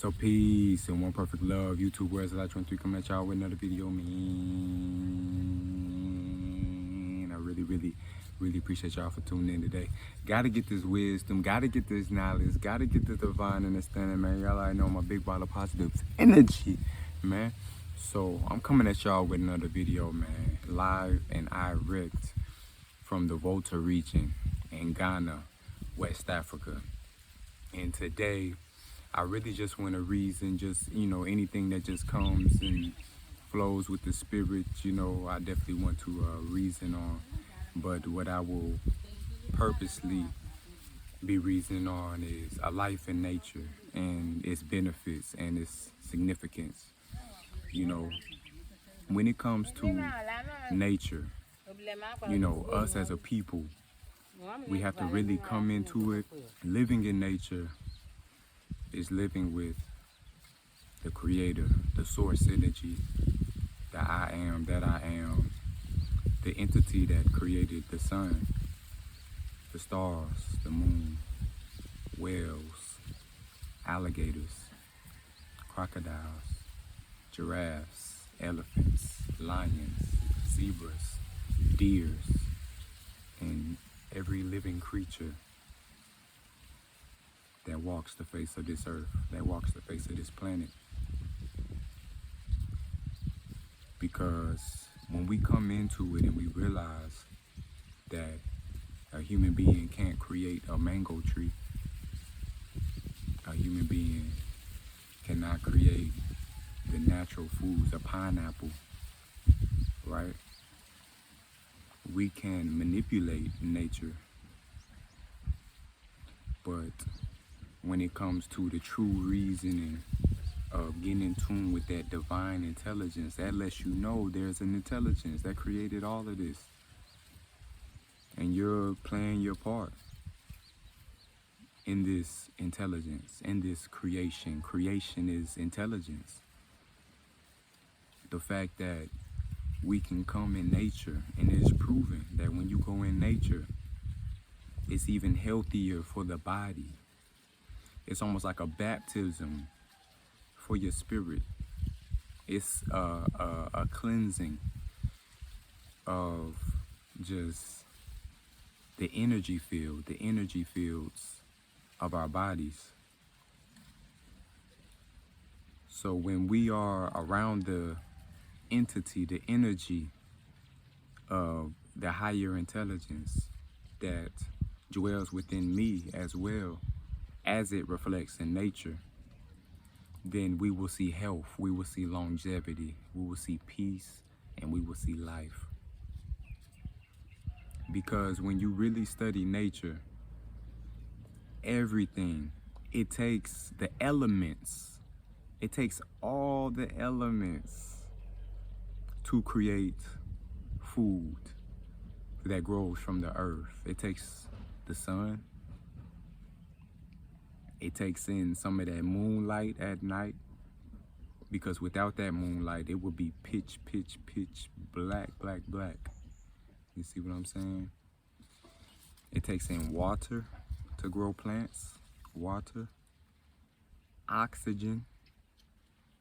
So peace and one perfect love. YouTube words that I 23 coming at y'all with another video, man. I really appreciate y'all for tuning in today. Gotta get this wisdom, gotta get this knowledge, gotta get this divine understanding, man. Y'all already know my big ball of positive energy, man. So I'm coming at y'all with another video, man. Live and direct from the Volta region in Ghana, West Africa. And today, I really just want to reason, just, anything that just comes and flows with the spirit, I definitely want to reason on. But what I will purposely be reasoning on is a life in nature and its benefits and its significance. When it comes to nature, us as a people, we have to really come into it. Living in nature is living with the creator, the source energy, the I am that I am, the entity that created the sun, the stars, the moon, whales, alligators, crocodiles, giraffes, elephants, lions, zebras, deers, and every living creature that walks the face of this earth, that walks the face of this planet. Because when we come into it and we realize that a human being can't create a mango tree, a human being cannot create the natural foods, a pineapple, right? We can manipulate nature, but when it comes to the true reasoning of getting in tune with that divine intelligence, that lets you know there's an intelligence that created all of this. And you're playing your part in this intelligence, in this creation. Creation is intelligence. The fact that we can come in nature, and it is proven that when you go in nature, it's even healthier for the body. It's almost like a baptism for your spirit. It's a cleansing of just the energy field, the energy fields of our bodies. So when we are around the entity, the energy of the higher intelligence that dwells within me as well, as it reflects in nature, then we will see health, we will see longevity, we will see peace, and we will see life. Because when you really study nature, everything, it takes the elements, it takes all the elements to create food that grows from the earth. It takes the sun. It takes in some of that moonlight at night, because without that moonlight, it would be pitch black. You see what I'm saying? It takes in water to grow plants, water, oxygen.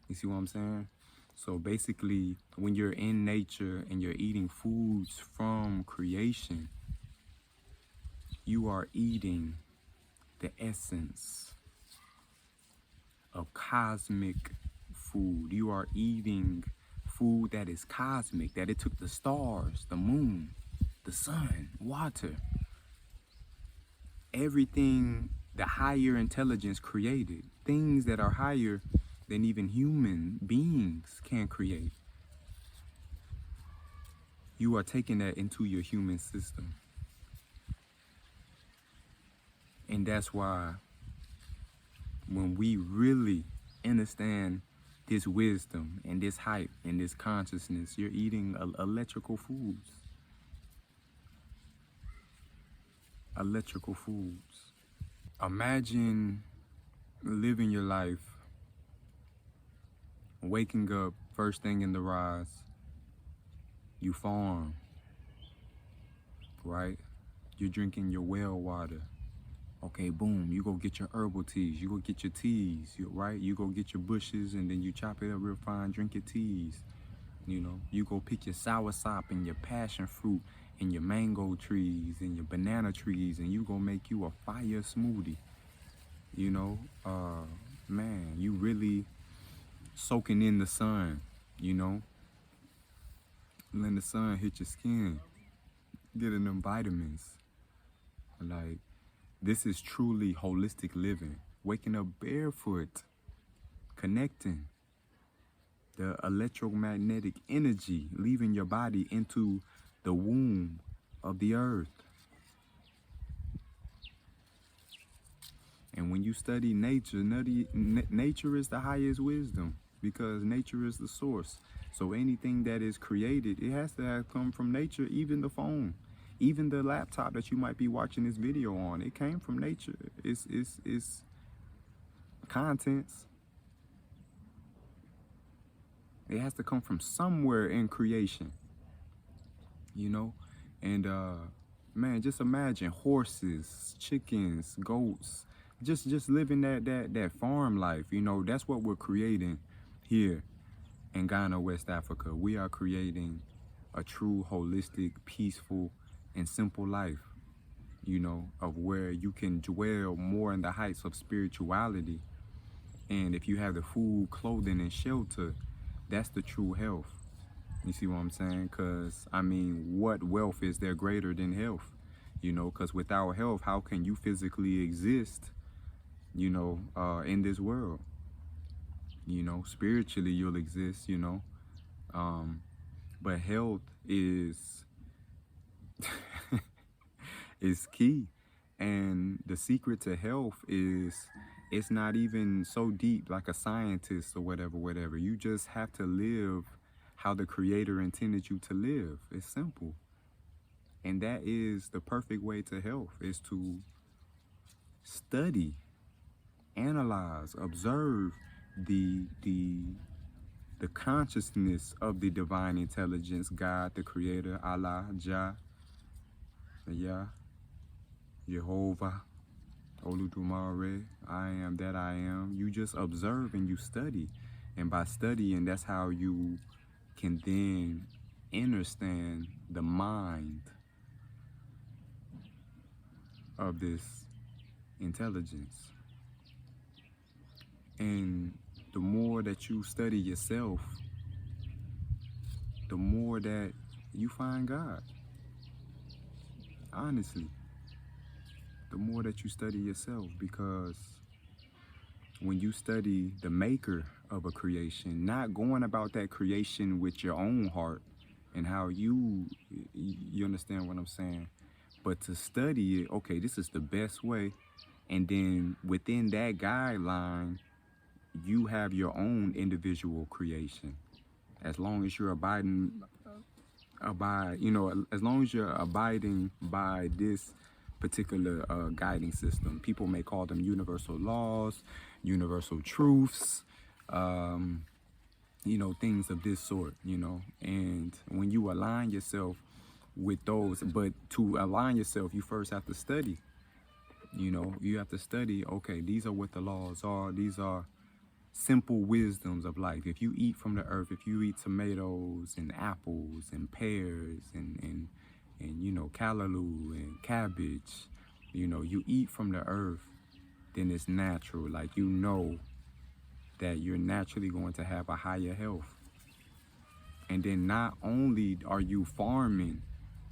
You see what I'm saying? So basically, when you're in nature and you're eating foods from creation, you are eating the essence of cosmic food. You are eating food that is cosmic, that it took the stars, the moon, the sun, water, everything the higher intelligence created, things that are higher than even human beings can create. You are taking that into your human system. And that's why when we really understand this wisdom and this hype and this consciousness, you're eating electrical foods. Electrical foods. Imagine living your life, waking up first thing in the rise, you farm, right? You're drinking your well water Okay, boom, you go get your herbal teas, you go get your teas, right? You go get your bushes and then you chop it up real fine, drink your teas. You know, you go pick your soursop and your passion fruit and your mango trees and your banana trees and you go make you a fire smoothie. You know, man, you really soaking in the sun, you know, letting the sun hit your skin, getting them vitamins. Like, this is truly holistic living. Waking up barefoot, connecting the electromagnetic energy, leaving your body into the womb of the earth. And when you study nature, nature is the highest wisdom because nature is the source. So anything that is created, it has to have come from nature, even the phone. Even the laptop that you might be watching this video on, it came from nature. It's contents. It has to come from somewhere in creation, you know? And man, just imagine horses, chickens, goats, just living that farm life, you know? That's what we're creating here in Ghana, West Africa. We are creating a true, holistic, peaceful, and simple life, you know, of where you can dwell more in the heights of spirituality. And if you have the food, clothing, and shelter, that's the true health. You see what I'm saying? Because, I mean, what wealth is there greater than health? You know, because without health, how can you physically exist, you know, in this world? You know, spiritually you'll exist, you know. But health is is key. And the secret to health is, it's not even so deep like a scientist or whatever. You just have to live how the Creator intended you to live. It's simple. And that is the perfect way to health, is to study, analyze, observe the consciousness of the divine intelligence, God, the Creator, Allah, Jah, Yah, Jehovah, Oludumare, I am that I am. You just observe and you study. And by studying, that's how you can then understand the mind of this intelligence. And the more that you study yourself, the more that you find God. Honestly, the more that you study yourself, because when you study the maker of a creation, not going about that creation with your own heart and how you understand what I'm saying, but to study it, okay, this is the best way. And then within that guideline, you have your own individual creation. As long as you're you know, as long as you're abiding by this particular guiding system. People may call them universal laws, universal truths, you know, things of this sort, you know. And when you align yourself with those, but to align yourself, you first have to study. You know, you have to study, okay, these are what the laws are. These are simple wisdoms of life. If you eat from the earth, if you eat tomatoes and apples and pears and you know, callaloo and cabbage, you know, you eat from the earth, then it's natural. Like, you know that you're naturally going to have a higher health. And then not only are you farming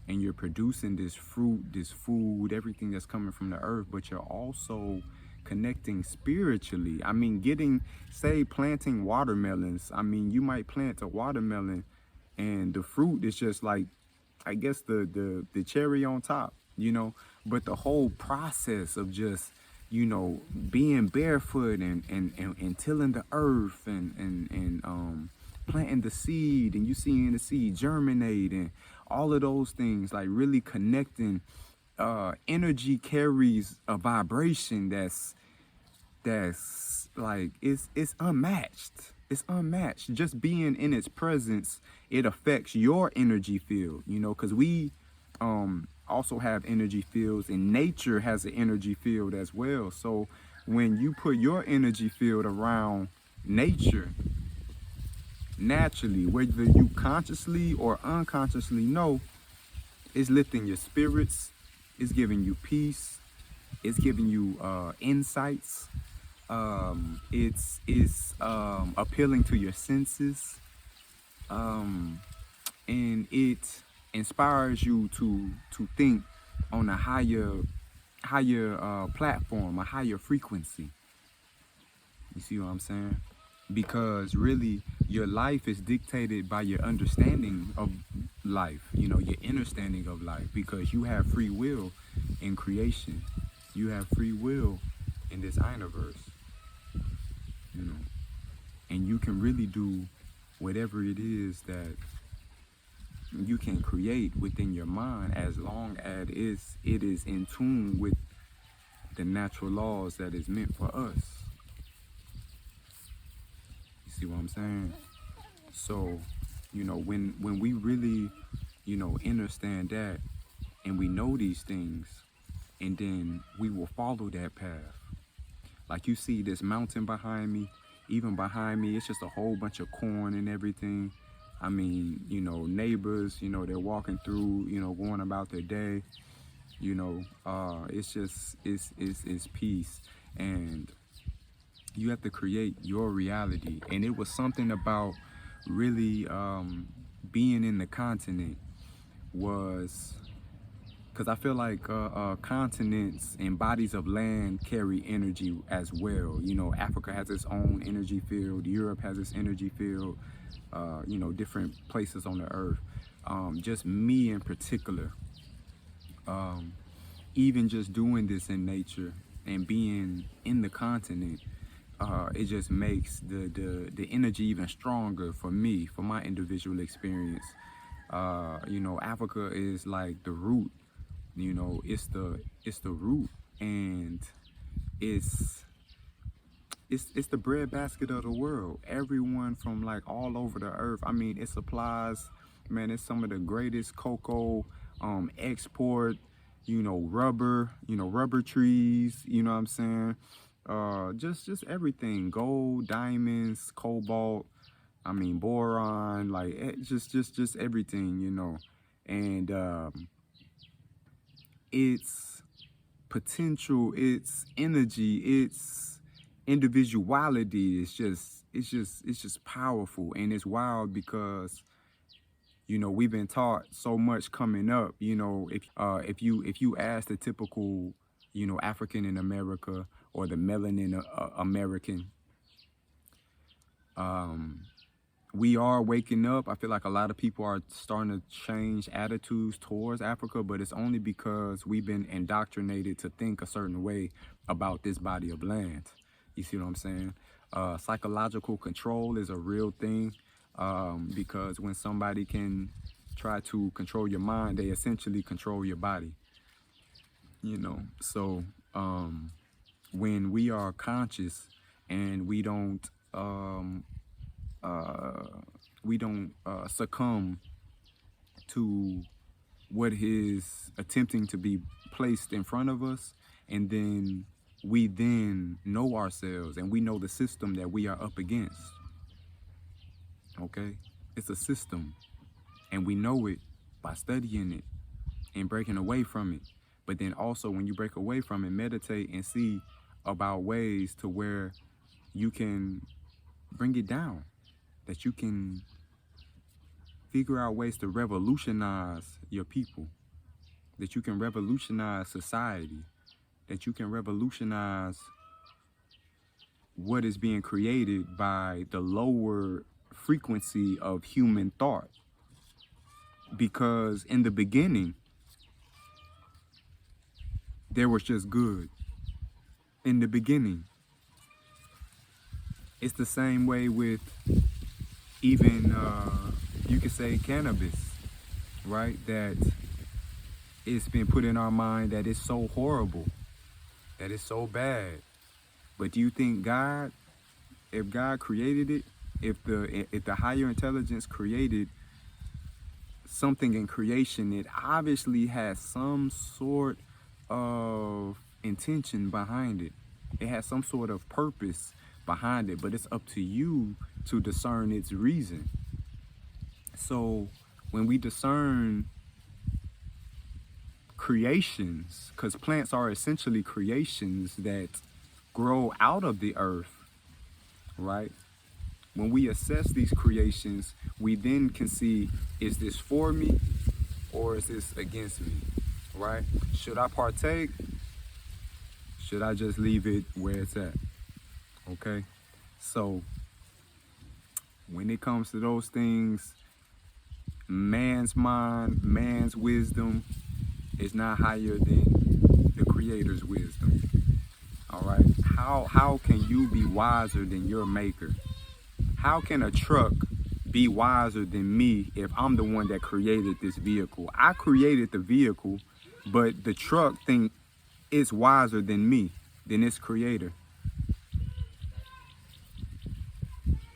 and you're producing this fruit, this food, everything that's coming from the earth, but you're also connecting spiritually. I mean, say planting watermelons. I mean, you might plant a watermelon and the fruit is just like, I guess the cherry on top, you know, but the whole process of just, you know, being barefoot and tilling the earth and planting the seed, and you seeing the seed germinate and all of those things, like really connecting. Energy carries a vibration that's like, it's unmatched. It's unmatched. Just being in its presence, it affects your energy field, you know, because we also have energy fields, and nature has an energy field as well. So when you put your energy field around nature, naturally, whether you consciously or unconsciously know, it's lifting your spirits, it's giving you peace, it's giving you insights, it's appealing to your senses, and it inspires you to think on a higher platform, a higher frequency. You see what I'm saying? Because really, your life is dictated by your understanding of life, you know, your understanding of life, because you have free will in creation. You have free will in this universe, you know, and you can really do whatever it is that you can create within your mind, as long as it is in tune with the natural laws that is meant for us. You see what I'm saying? So, you know, when we really, you know, understand that, and we know these things, and then we will follow that path. Like, you see this mountain behind me, even behind me, it's just a whole bunch of corn and everything. I mean, you know, neighbors, you know, they're walking through, you know, going about their day, you know, it's just, it's peace. And you have to create your reality. And it was something about really being in the continent, was because I feel like continents and bodies of land carry energy as well. You know, Africa has its own energy field, Europe has its energy field, you know, different places on the earth. Just me in particular, even just doing this in nature and being in the continent, it just makes the energy even stronger for me, for my individual experience. You know, Africa is like the root. You know, it's the root, and it's the breadbasket of the world. Everyone from like all over the earth. I mean, it supplies, man, it's some of the greatest cocoa export, you know, rubber trees, you know what I'm saying? Just everything, gold, diamonds, cobalt, I mean, boron, like just everything, you know. And its potential, its energy, its individuality is just powerful, and it's wild because, you know, we've been taught so much coming up. You know, if you ask the typical, you know, African in America or the melanin American, we are waking up. I feel like a lot of people are starting to change attitudes towards Africa, but it's only because we've been indoctrinated to think a certain way about this body of land. You see what I'm saying? Psychological control is a real thing, because when somebody can try to control your mind, they essentially control your body. You know, so when we are conscious and we don't succumb to what is attempting to be placed in front of us, and then we then know ourselves and we know the system that we are up against. Okay, it's a system, and we know it by studying it and breaking away from it. But then also, when you break away from it, meditate and see about ways to where you can bring it down, that you can figure out ways to revolutionize your people, that you can revolutionize society, that you can revolutionize what is being created by the lower frequency of human thought. Because in the beginning, there was just good. In the beginning. It's the same way with even, you could say, cannabis, right? That it's been put in our mind that it's so horrible, that it's so bad. But do you think God, if God created it, if the higher intelligence created something in creation, it obviously has some sort of intention behind it. It has some sort of purpose behind it, but it's up to you to discern its reason. So when we discern creations, because plants are essentially creations that grow out of the earth, right? When we assess these creations, we then can see, is this for me or is this against me, right? Should I partake? Should I just leave it where it's at? Okay? So when it comes to those things, man's mind, man's wisdom is not higher than the Creator's wisdom. All right? How can you be wiser than your maker? How can a truck be wiser than me if I'm the one that created this vehicle? I created the vehicle, but the truck think it's wiser than me, than its creator.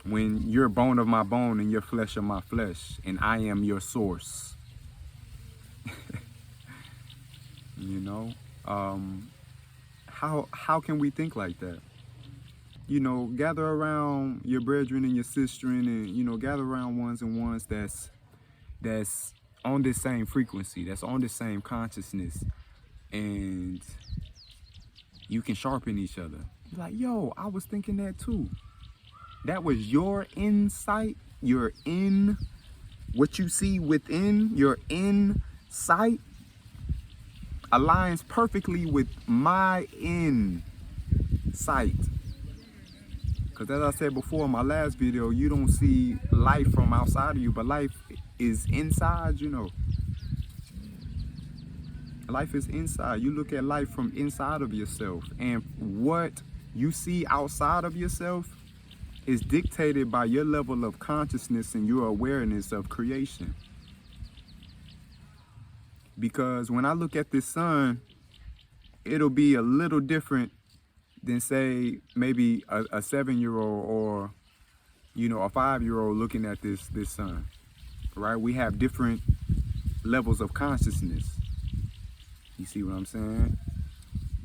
When you're bone of my bone and you're flesh of my flesh, and I am your source. You know, how can we think like that? You know, gather around your brethren and your sisterin, and you know, gather around ones and ones that's on this same frequency, that's on the same consciousness, and you can sharpen each other. You're like, yo, I was thinking that too. That was your insight. You're in what you see within your insight aligns perfectly with my insight. Because as I said before in my last video, you don't see life from outside of you, but life is inside, you know. Life is inside. You look at life from inside of yourself. And what you see outside of yourself is dictated by your level of consciousness and your awareness of creation. Because when I look at this sun, it'll be a little different than, say, maybe a 7-year-old or, you know, a 5-year-old looking at this sun, right? We have different levels of consciousness. You see what I'm saying?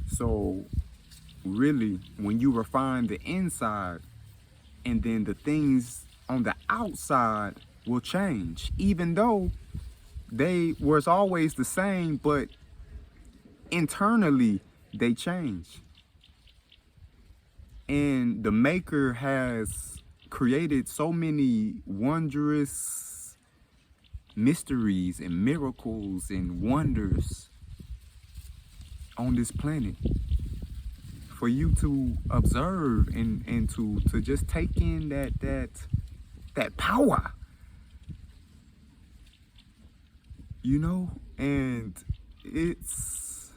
So really, when you refine the inside, and then the things on the outside will change, even though they was always the same, but internally they change. And the Maker has created so many wondrous mysteries and miracles and wonders on this planet for you to observe and to just take in that power, you know. And it's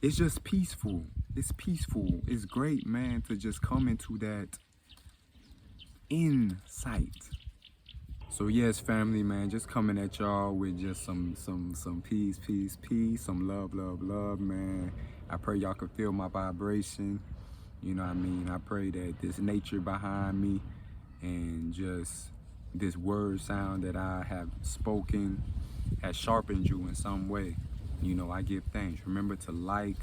just peaceful. It's peaceful. It's great, man, to just come into that insight. So yes, family, man, just coming at y'all with just some peace, some love, man. I pray y'all can feel my vibration. You know what I mean? I pray that this nature behind me and just this word sound that I have spoken has sharpened you in some way. You know, I give thanks. Remember to like,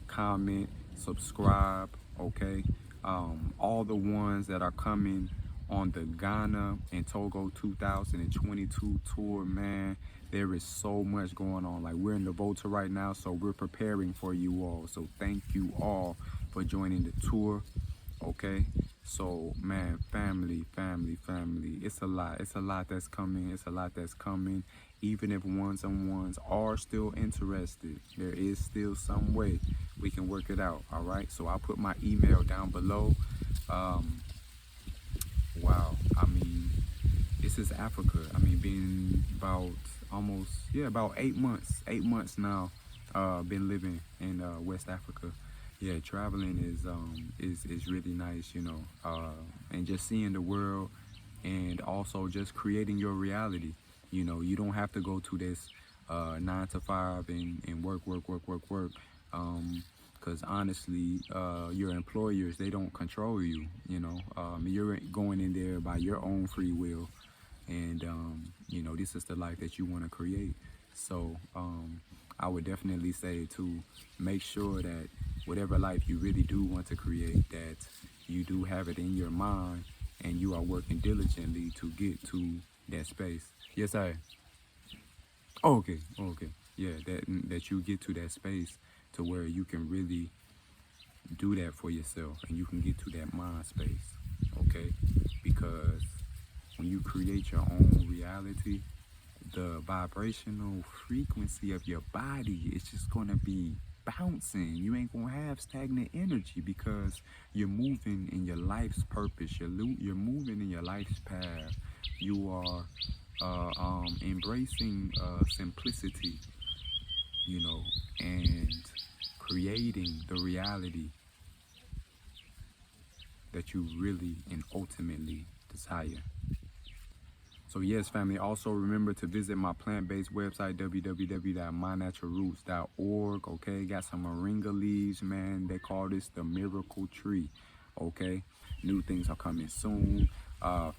comment, subscribe, okay? All the ones that are coming on the Ghana and Togo 2022 tour, man, there is so much going on. Like, we're in the Volta right now, so we're preparing for you all. So thank you all for joining the tour, okay? So, man, family, it's a lot that's coming. Even if ones-on-ones are still interested, there is still some way we can work it out, all right? So I'll put my email down below. Wow, I mean, this is Africa. I mean, been about about 8 months now, been living in West Africa. Yeah, traveling is really nice, you know, and just seeing the world, and also just creating your reality. You know, you don't have to go to this 9 to 5 and work. Because honestly, your employers, they don't control you. You know, you're going in there by your own free will. And you know, this is the life that you want to create. So I would definitely say to make sure that whatever life you really do want to create, that you do have it in your mind and you are working diligently to get to that space. Yes, I. Oh, okay, okay, yeah, that you get to that space to where you can really do that for yourself and you can get to that mind space, okay? Because when you create your own reality, the vibrational frequency of your body is just gonna be bouncing. You ain't gonna have stagnant energy because you're moving in your life's purpose. You're moving in your life's path. You are embracing simplicity, you know, and creating the reality that you really and ultimately desire. So yes, family, also remember to visit my plant-based website, www.mynaturalroots.org, okay? Got some moringa leaves, man. They call this the miracle tree, okay? New things are coming soon.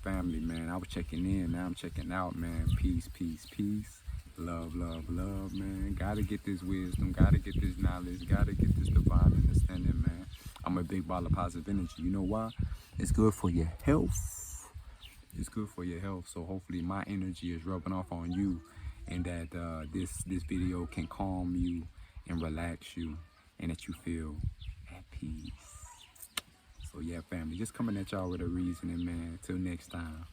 Family, man, I was checking in, now I'm checking out, man. Peace, peace, peace. Love, love, love, man. Gotta get this wisdom, gotta get this knowledge, gotta get this divine understanding, man. I'm a big ball of positive energy. You know why? It's good for your health. It's good for your health. So hopefully my energy is rubbing off on you, and that this video can calm you and relax you, and that you feel at peace. So yeah, family, just coming at y'all with a reasoning, man. Till next time.